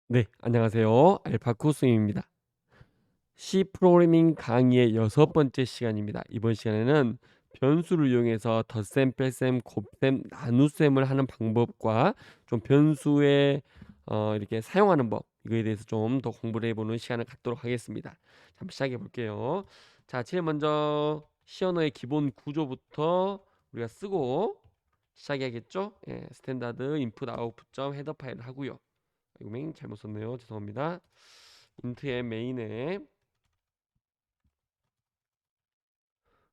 네, 안녕하세요. 알파쿠 스입니다. C 프로그래밍 강의의 여섯 번째 시간입니다. 이번 시간에는 변수를 이용해서 덧셈, 뺄셈, 곱셈, 나눗셈을 하는 방법과 좀 변수에 이렇게 사용하는 법 이거에 대해서 좀 더 공부를 해보는 시간을 갖도록 하겠습니다. 자, 한번 시작해 볼게요. 자, 제일 먼저 C 언어의 기본 구조부터 우리가 쓰고 시작해야겠죠? 예, 스탠다드 인풋 아웃풋 점 헤더 파일을 하고요. 이거 메인 잘못 썼네요. 죄송합니다. 인트의 메인에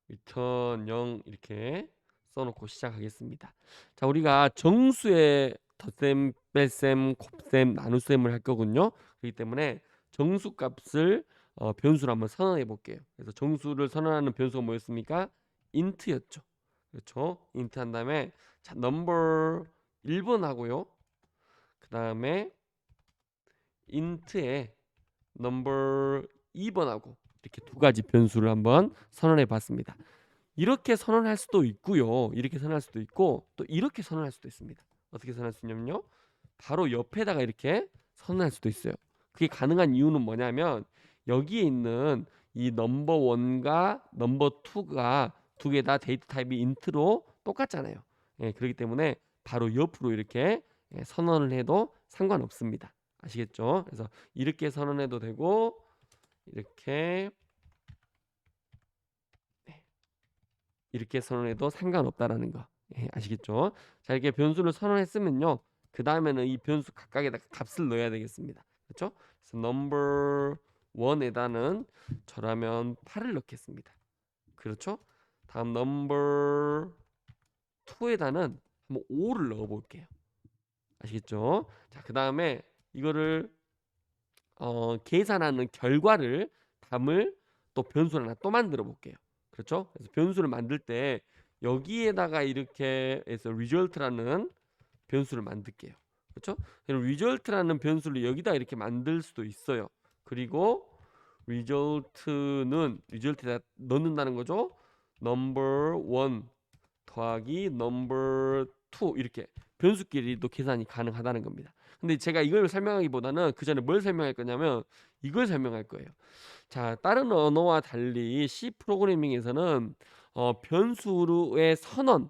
return 0 이렇게 써놓고 시작하겠습니다. 자, 우리가 정수의 덧셈, 뺄셈, 곱셈, 나눗셈을 할 거군요. 그렇기 때문에 정수 값을 변수로 한번 선언해 볼게요. 그래서 정수를 선언하는 변수가 뭐였습니까? int였죠. 그렇죠? int 한 다음에 자, number 1번 하고요. 그 다음에 int에 넘버 2번하고 이렇게 두 가지 변수를 한번 선언해 봤습니다. 이렇게 선언할 수도 있고요. 이렇게 선언할 수도 있고 또 이렇게 선언할 수도 있습니다. 어떻게 선언할 수 있냐면요. 바로 옆에다가 이렇게 선언할 수도 있어요. 그게 가능한 이유는 뭐냐면 여기에 있는 이 넘버 1과 넘버 2가 두 개 다 데이터 타입이 인트로 똑같잖아요. 예, 그렇기 때문에 바로 옆으로 이렇게 선언을 해도 상관없습니다. 아시겠죠? 그래서 이렇게 선언해도 되고 이렇게 네, 이렇게 선언해도 상관없다라는 거. 예, 아시겠죠? 자, 이렇게 변수를 선언했으면요. 그 다음에는 이 변수 각각에다 값을 넣어야 되겠습니다. 그렇죠? 그래서 넘버 1에다는 저라면 8을 넣겠습니다. 그렇죠? 다음 넘버 2에다는 한번 5를 넣어 볼게요. 아시겠죠? 자, 그 다음에 이거를 계산하는 결과를 담을 또 변수를 하나 또 만들어 볼게요. 그렇죠? 그래서 변수를 만들 때 여기에다가 이렇게 해서 result라는 변수를 만들게요. 그렇죠? 그럼 result라는 변수를 여기다 이렇게 만들 수도 있어요. 그리고 result에다 넣는다는 거죠. number 1 더하기 number 2 이렇게 변수끼리도 계산이 가능하다는 겁니다. 근데 제가 이걸 설명하기보다는 그 전에 뭘 설명할 거냐면 이걸 설명할 거예요. 자, 다른 언어와 달리 C 프로그래밍에서는 변수의 선언,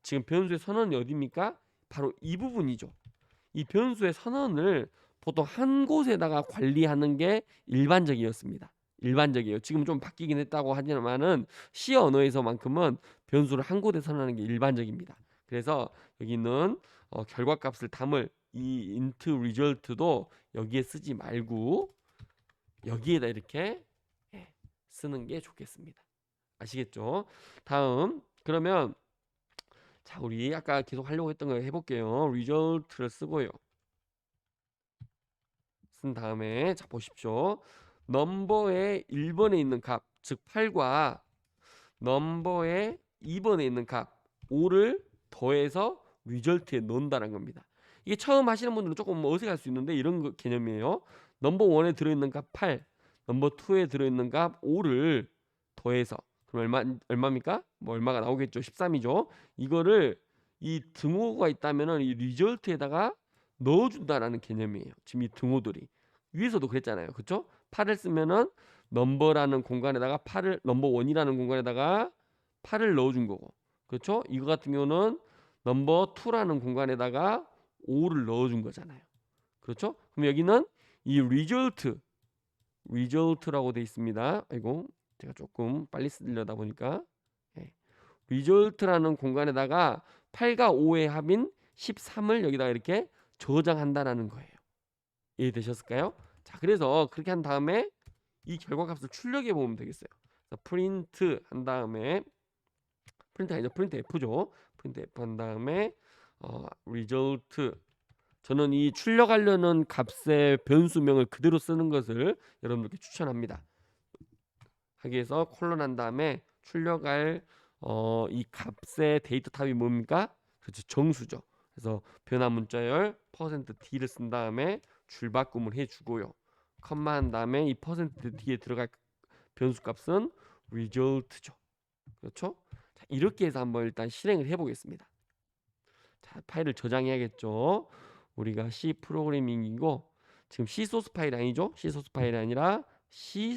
지금 변수의 선언이 어디입니까? 바로 이 부분이죠. 이 변수의 선언을 보통 한 곳에다가 관리하는 게 일반적이었습니다. 일반적이에요. 지금 좀 바뀌긴 했다고 하지만은 C 언어에서만큼은 변수를 한 곳에 선언하는 게 일반적입니다. 그래서 여기는 결과값을 담을 이 int result도 여기에 쓰지 말고 여기에다 이렇게 쓰는 게 좋겠습니다. 아시겠죠? 다음 그러면 자, 우리 아까 계속 하려고 했던 거 해볼게요. result를 쓰고요. 쓴 다음에 자 보십시오. 넘버의 1번에 있는 값, 즉 8과 넘버의 2번에 있는 값 5를 더해서 리절트에 넣는다는 겁니다. 이게 처음 하시는 분들은 조금 어색할 수 있는데 이런 개념이에요. 넘버 1에 들어있는 값 8, 넘버 2에 들어있는 값 5를 더해서 그럼 얼마입니까? 뭐 얼마가 나오겠죠. 13이죠. 이거를 이 등호가 있다면은 이 리절트에다가 넣어준다라는 개념이에요. 지금 이 등호들이 위에서도 그랬잖아요. 그쵸? 8을 쓰면은 넘버라는 공간에다가 8을 넘버 1이라는 공간에다가 8을 넣어준 거고, 그렇죠? 이거 같은 경우는 넘버 2라는 공간에다가 5를 넣어준 거잖아요. 그렇죠? 그럼 여기는 이 result라고 돼 있습니다. 아이고, 제가 조금 빨리 쓰려다 보니까 예. result라는 공간에다가 8과 5의 합인 13을 여기다가 이렇게 저장한다라는 거예요. 이해되셨을까요? 자, 그래서 그렇게 한 다음에 이 결과값을 출력해 보면 되겠어요. 프린트 한 다음에 프린트 아니죠. 프린트 F죠. 프린트 F 한 다음에 result 저는 이 출력하려는 값의 변수명을 그대로 쓰는 것을 여러분들께 추천합니다. 하기 위해서 콜론 한 다음에 출력할 이 값의 데이터 타입이 뭡니까? 그렇죠. 정수죠. 그래서 변화 문자열 %d를 쓴 다음에 줄바꿈을 해주고요. 컴마 한 다음에 이 %d에 들어갈 변수 값은 result죠. 그렇죠? 자, 이렇게 해서 한번 일단 실행을 해보겠습니다. 자, 파일을 저장해야겠죠. 우리가 C 프로그래밍이고 지금 C 소스 파일이 아니죠? C 소스 파일이 아니라 C++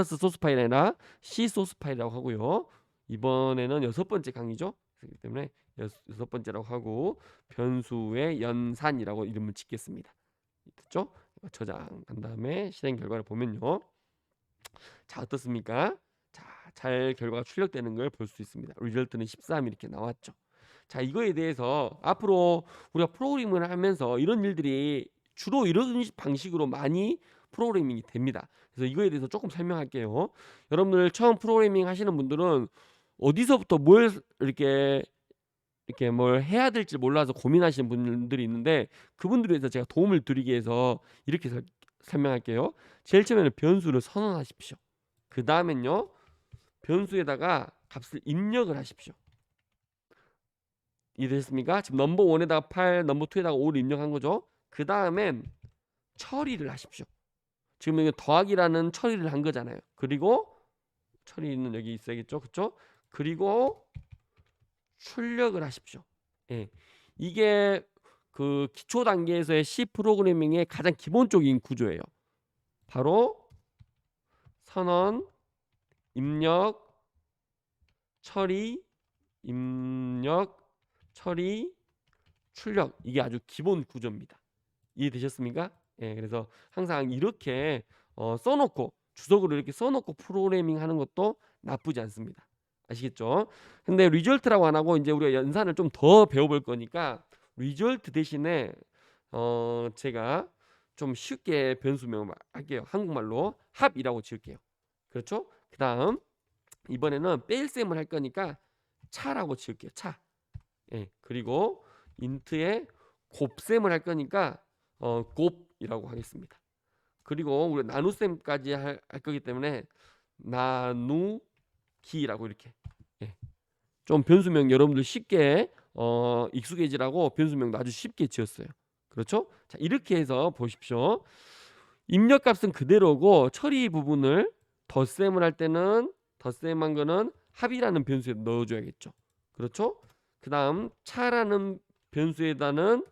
소스 파일이 아니라 C 소스 파일이라고 하고요. 이번에는 6번째 강의죠. 그렇기 때문에 6번째라고 하고 변수의 연산이라고 이름을 짓겠습니다. 됐죠? 저장 한 다음에 실행 결과를 보면요. 자, 어떻습니까? 자, 잘 결과가 출력되는 걸 볼 수 있습니다. 리절트는 13 이렇게 나왔죠. 자, 이거에 대해서 앞으로 우리가 프로그래밍을 하면서 이런 일들이 주로 이런 방식으로 많이 프로그래밍이 됩니다. 그래서 이거에 대해서 조금 설명할게요. 여러분들 처음 프로그래밍 하시는 분들은 어디서부터 뭘 이렇게 뭘 해야 될지 몰라서 고민하시는 분들이 있는데, 그분들에 대해서 제가 도움을 드리기 위해서 이렇게 설명할게요. 제일 처음에는 변수를 선언하십시오. 그 다음엔요, 변수에다가 값을 입력을 하십시오. 이해됐습니까? 지금 넘버 1에다가 8, 넘버 2에다가 5를 입력한 거죠. 그 다음엔 처리를 하십시오. 지금 이게 더하기라는 처리를 한 거잖아요. 그리고 처리는 여기 있어야겠죠, 그렇죠? 그리고 출력을 하십시오. 예, 이게 그 기초 단계에서의 C 프로그래밍의 가장 기본적인 구조예요. 바로 선언, 입력, 처리, 입력, 처리, 출력, 이게 아주 기본 구조입니다. 이해되셨습니까? 예, 그래서 항상 이렇게 써놓고 주석으로 이렇게 써놓고 프로그래밍 하는 것도 나쁘지 않습니다. 아시겠죠? 근데 리절트라고 안 하고 이제 우리가 연산을 좀 더 배워볼 거니까 리절트 대신에 제가 좀 쉽게 변수명을 할게요. 한국말로 합이라고 지을게요. 그렇죠? 그 다음 이번에는 뺄셈을 할 거니까 차라고 지을게요. 차. 예, 그리고 인트에 곱셈을 할 거니까 곱이라고 하겠습니다. 그리고 우리 나눗셈까지 할 거기 때문에 나누기라고 이렇게, 예, 좀 변수명 여러분들 쉽게 익숙해지라고 변수명도 아주 쉽게 지었어요. 그렇죠? 자, 이렇게 해서 보십시오. 입력값은 그대로고 처리 부분을 덧셈을 할 때는 덧셈한 거는 합이라는 변수에 넣어줘야겠죠. 그렇죠? 그 다음 차라는 변수에다는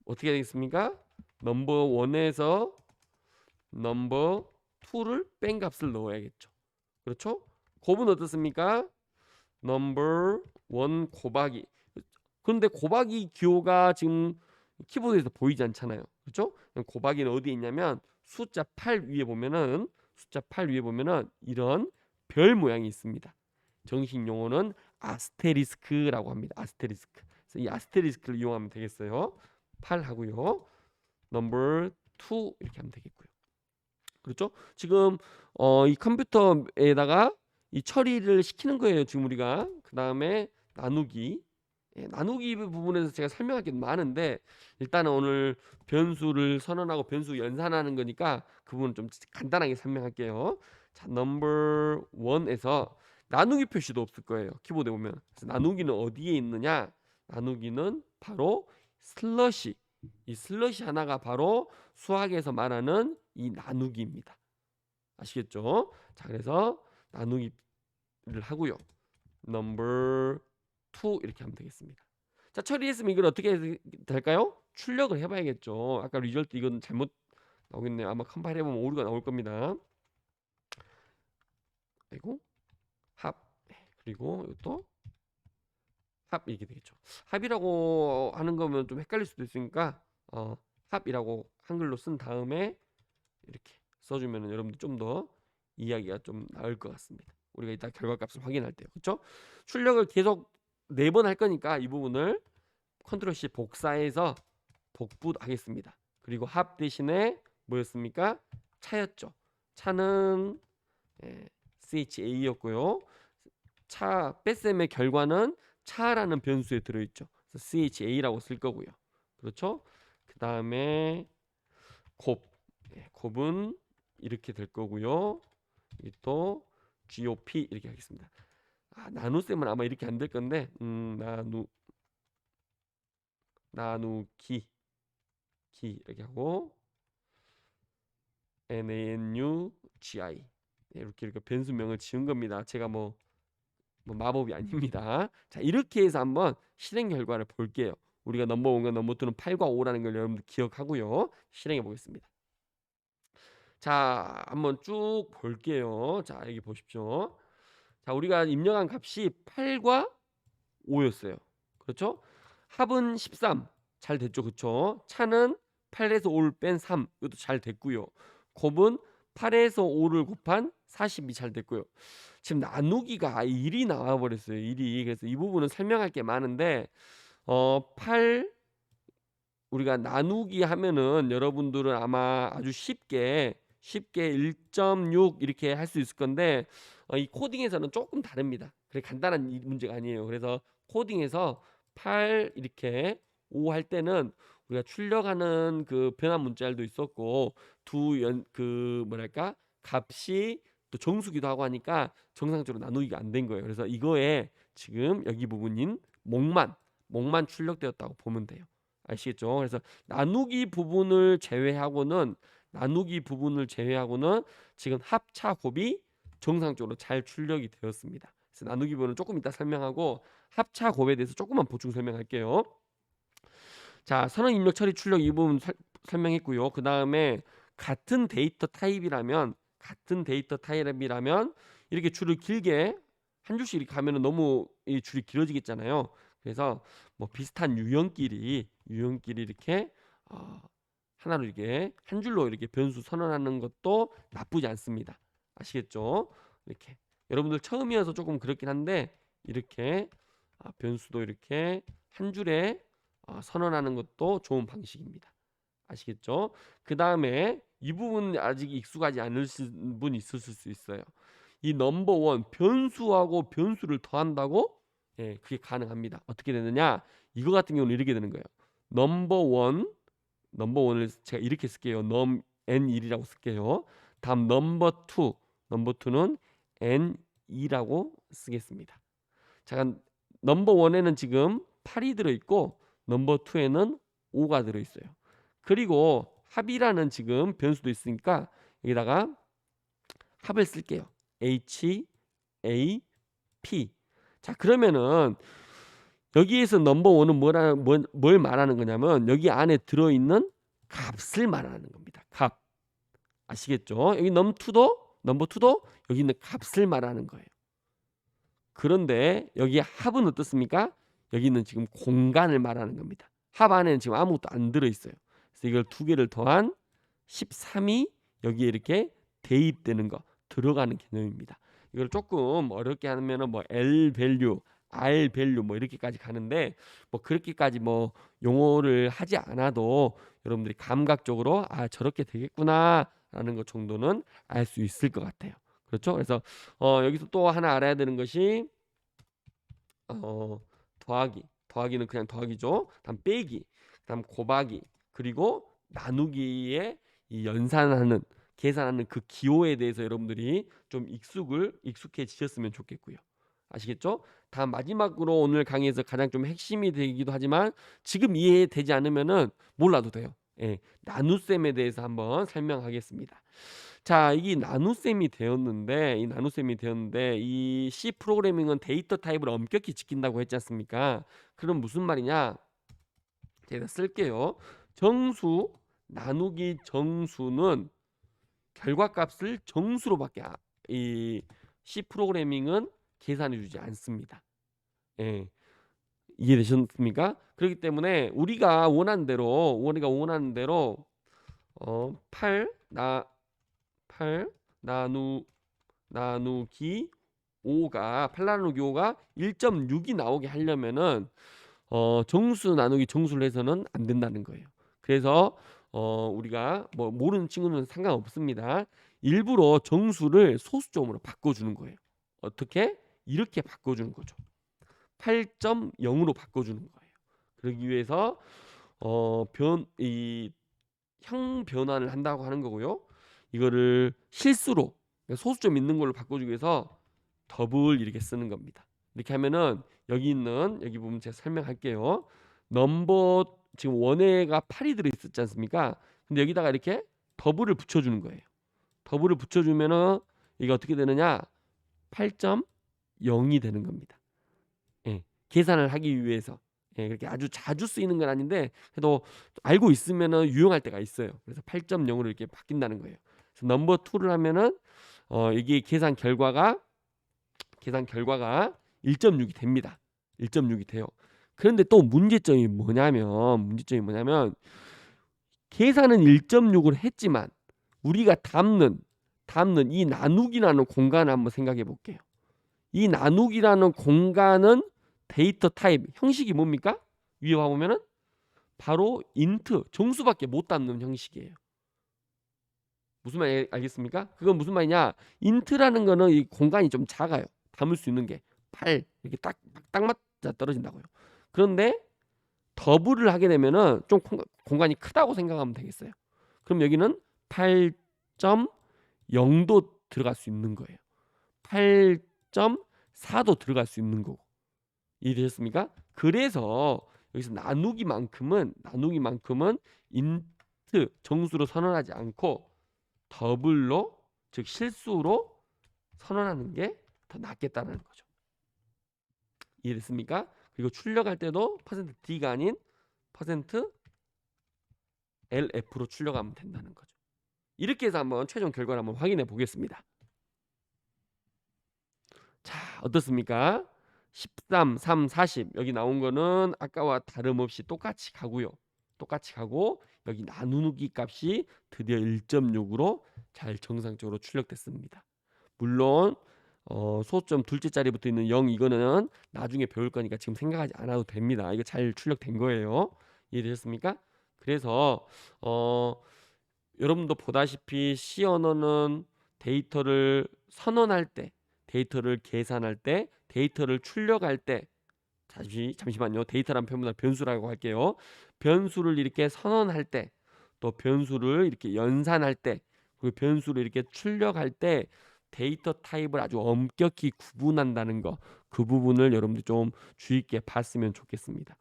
어떻게 되겠습니까? 넘버 1에서 넘버 2를 뺀 값을 넣어야겠죠. 그렇죠? 곱은 어떻습니까? 넘버 1 곱하기. 그런데 곱하기 기호가 지금 키보드에서 보이지 않잖아요. 그렇죠? 곱하기는 어디에 있냐면 숫자 8 위에 보면은 이런 별 모양이 있습니다. 정식 용어는 아스테리스크라고 합니다. 아스테리스크. 그래서 이 아스테리스크를 이용하면 되겠어요. 8 하고요. 넘버 2 이렇게 하면 되겠고요. 그렇죠? 지금 이 컴퓨터에다가 이 처리를 시키는 거예요. 지금 우리가. 그 다음에 나누기. 예, 나누기 부분에서 제가 설명할 게 많은데 일단은 오늘 변수를 선언하고 변수 연산하는 거니까 그 부분 좀 간단하게 설명할게요. 자, 넘버 1에서 나누기 표시도 없을 거예요. 키보드에 보면. 그래서 나누기는 어디에 있느냐? 나누기는 바로 슬러시. 이 슬러시 하나가 바로 수학에서 말하는 이 나누기입니다. 아시겠죠? 자, 그래서 나누기를 하고요. 넘버 2 이렇게 하면 되겠습니다. 자, 처리했으면 이걸 어떻게 될까요? 출력을 해봐야겠죠. 아까 리절트 이건 잘못 나오겠네요. 아마 컴파일 해보면 오류가 나올 겁니다. 그리고 합, 그리고 이것도 합 이렇게 되겠죠. 합이라고 하는 거면 좀 헷갈릴 수도 있으니까 합이라고 한글로 쓴 다음에 이렇게 써주면 여러분들 좀 더 이해하기가 좀 나을 것 같습니다. 우리가 이따 결과값을 확인할 때요. 그렇죠? 출력을 계속 4번 할 거니까 이 부분을 컨트롤 C 복사해서 복붙하겠습니다. 그리고 합 대신에 뭐였습니까? 차였죠. 차는 CHA였고요. 차 뺄셈의 결과는 차라는 변수에 들어있죠. 그래서 CHA라고 쓸 거고요. 그렇죠? 그 다음에 곱은 이렇게 될 거고요. 또 GOP 이렇게 하겠습니다. 나눗셈은 아마 이렇게 안 될 건데 나누기 이렇게 하고 NANUGI 이렇게 변수명을 지은 겁니다. 제가 뭐 마법이 아닙니다. 자, 이렇게 해서 한번 실행 결과를 볼게요. 우리가 넘버 1과 넘버 2는 8과 5라는 걸 여러분들 기억하고요. 실행해 보겠습니다. 자, 한번 쭉 볼게요. 자, 여기 보십시오. 자, 우리가 입력한 값이 8과 5였어요. 그렇죠? 합은 13. 잘 됐죠. 그렇죠? 차는 8에서 5를 뺀 3. 이것도 잘 됐고요. 곱은 8에서 5를 곱한 42 잘 됐고요. 지금 나누기가 1이 나와 버렸어요. 1이. 그래서 이 부분은 설명할 게 많은데 8 우리가 나누기 하면은 여러분들은 아마 아주 쉽게 1.6 이렇게 할 수 있을 건데 이 코딩에서는 조금 다릅니다. 그래 간단한 문제가 아니에요. 그래서 코딩에서 8 이렇게 5 할 때는 우리가 출력하는 그 변환 문자열도 있었고 그 뭐랄까 값이 또 정수기도 하고 하니까 정상적으로 나누기가 안 된 거예요. 그래서 이거에 지금 여기 부분인 목만 출력되었다고 보면 돼요. 아시겠죠? 그래서 나누기 부분을 제외하고는 지금 합차 곱이 정상적으로 잘 출력이 되었습니다. 그래서 나누기 부분은 조금 이따 설명하고 합차 곱에 대해서 조금만 보충 설명할게요. 자, 선언 입력 처리 출력 이 부분 설명했고요. 그 다음에 같은 데이터 타입이라면 이렇게 줄을 길게 한 줄씩 이렇게 가면은 너무 이 줄이 길어지겠잖아요. 그래서 뭐 비슷한 유형끼리 이렇게 하나로 이렇게 한 줄로 이렇게 변수 선언하는 것도 나쁘지 않습니다. 아시겠죠? 이렇게 여러분들 처음이어서 조금 그렇긴 한데 이렇게 변수도 이렇게 한 줄에 선언하는 것도 좋은 방식입니다. 아시겠죠? 그 다음에 이 부분 아직 익숙하지 않으신 분이 있으실 수 있어요. 이 넘버 1 변수하고 변수를 더한다고 예, 그게 가능합니다. 어떻게 되느냐? 이거 같은 경우는 이렇게 되는 거예요. 넘버 1을 제가 이렇게 쓸게요. n1이라고 쓸게요. 다음 넘버 2는 n2라고 쓰겠습니다. 자, 넘버 1에는 지금 8이 들어 있고 넘버 2에는 5가 들어 있어요. 그리고 합이라는 지금 변수도 있으니까 여기다가 합을 쓸게요. H, A, P. 자, 그러면은 여기에서 넘버 1은 뭘 말하는 거냐면 여기 안에 들어있는 값을 말하는 겁니다. 값. 아시겠죠? 여기 넘버 2도 여기 있는 값을 말하는 거예요. 그런데 여기 합은 어떻습니까? 여기는 지금 공간을 말하는 겁니다. 합 안에는 지금 아무것도 안 들어있어요. 그래서 이걸 두 개를 더한 13이 여기에 이렇게 대입되는 거 들어가는 개념입니다. 이걸 조금 어렵게 하면은 뭐 L 밸류, R 밸류 뭐 이렇게까지 가는데 뭐 그렇게까지 뭐 용어를 하지 않아도 여러분들이 감각적으로 저렇게 되겠구나라는 것 정도는 알 수 있을 것 같아요. 그렇죠? 그래서 여기서 또 하나 알아야 되는 것이 더하기는 그냥 더하기죠. 다음 빼기, 다음 곱하기, 그리고 나누기에 이 계산하는 그 기호에 대해서 여러분들이 좀 익숙해지셨으면 좋겠고요. 아시겠죠? 다음 마지막으로 오늘 강의에서 가장 좀 핵심이 되기도 하지만 지금 이해되지 않으면은 몰라도 돼요. 예, 나눗셈에 대해서 한번 설명하겠습니다. 자, 이 나눗셈이 되었는데 이 C 프로그래밍은 데이터 타입을 엄격히 지킨다고 했지 않습니까? 그럼 무슨 말이냐? 제가 쓸게요. 나누기 정수는 결과값을 정수로밖에 이 C 프로그래밍은 계산해 주지 않습니다. 예. 이해되셨습니까? 그렇기 때문에 우리가 원하는 대로 8 나누기 5가 1.6이 나오게 하려면은 정수 나누기 정수를 해서는 안 된다는 거예요. 그래서 우리가 뭐 모르는 친구는 상관없습니다. 일부러 정수를 소수점으로 바꿔주는 거예요. 어떻게? 이렇게 바꿔주는 거죠. 8.0으로 바꿔주는 거예요. 그러기 위해서 형 변환을 한다고 하는 거고요. 이거를 실수로 소수점 있는 걸로 바꿔주기 위해서 더블 이렇게 쓰는 겁니다. 이렇게 하면은 여기 부분 제가 설명할게요. 지금 원회가 8이 들어있었지 않습니까? 근데 여기다가 이렇게 더블을 붙여주는 거예요. 더블을 붙여주면은 이게 어떻게 되느냐? 8.0이 되는 겁니다. 예, 계산을 하기 위해서 예, 그렇게 아주 자주 쓰이는 건 아닌데 그래도 알고 있으면은 유용할 때가 있어요. 그래서 8.0으로 이렇게 바뀐다는 거예요. 그래서 넘버 2를 하면은 이게 계산 결과가 1.6이 됩니다. 1.6이 돼요. 그런데 또 문제점이 뭐냐면 계산은 1.6을 했지만 우리가 담는 이 나누기라는 공간을 한번 생각해 볼게요. 이 나누기라는 공간은 데이터 타입 형식이 뭡니까? 위에 와보면은 바로 인트 정수밖에 못 담는 형식이에요. 무슨 말 알겠습니까? 그건 무슨 말이냐? 인트라는 거는 이 공간이 좀 작아요. 담을 수 있는 게 8 이렇게 딱 맞아 떨어진다고요. 그런데 더블을 하게 되면은 좀 공간이 크다고 생각하면 되겠어요. 그럼 여기는 8.0도 들어갈 수 있는 거예요. 8.4도 들어갈 수 있는 거고. 이해되셨습니까? 그래서 여기서 나누기만큼은 인트 정수로 선언하지 않고 더블로 즉 실수로 선언하는 게 더 낫겠다는 거죠. 이해됐습니까? 그리고 출력할 때도 %D가 아닌 %LF로 출력하면 된다는 거죠. 이렇게 해서 한번 최종 결과를 한번 확인해 보겠습니다. 자, 어떻습니까? 13, 3, 40 여기 나온 거는 아까와 다름없이 똑같이 가고요. 똑같이 가고 여기 나누기 값이 드디어 1.6으로 잘 정상적으로 출력됐습니다. 물론 소점 둘째 자리부터 있는 0 이거는 나중에 배울 거니까 지금 생각하지 않아도 됩니다. 이거 잘 출력된 거예요. 이해되셨습니까? 그래서 여러분도 보다시피 C 언어는 데이터를 선언할 때, 데이터를 계산할 때, 데이터를 출력할 때 잠시만요. 데이터란 표현보다 변수라고 할게요. 변수를 이렇게 선언할 때, 또 변수를 이렇게 연산할 때, 그리고 변수를 이렇게 출력할 때 데이터 타입을 아주 엄격히 구분한다는 거, 그 부분을 여러분들 좀 주의 있게 봤으면 좋겠습니다.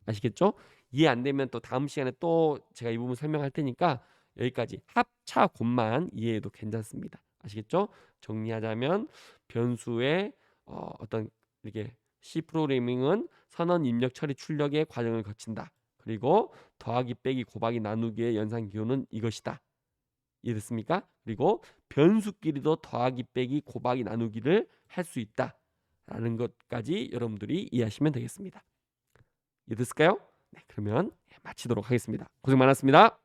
아시겠죠? 이해 안 되면 또 다음 시간에 또 제가 이 부분 설명할 테니까 여기까지 합차 곱만 이해해도 괜찮습니다. 아시겠죠? 정리하자면 변수의 어떤 이렇게 C 프로그래밍은 선언 입력 처리 출력의 과정을 거친다. 그리고 더하기 빼기 곱하기 나누기의 연산 기호는 이것이다. 이해됐습니까? 그리고 변수끼리도 더하기 빼기 곱하기 나누기를 할 수 있다. 라는 것까지 여러분들이 이해하시면 되겠습니다. 이해됐을까요? 네, 그러면 마치도록 하겠습니다. 고생 많았습니다.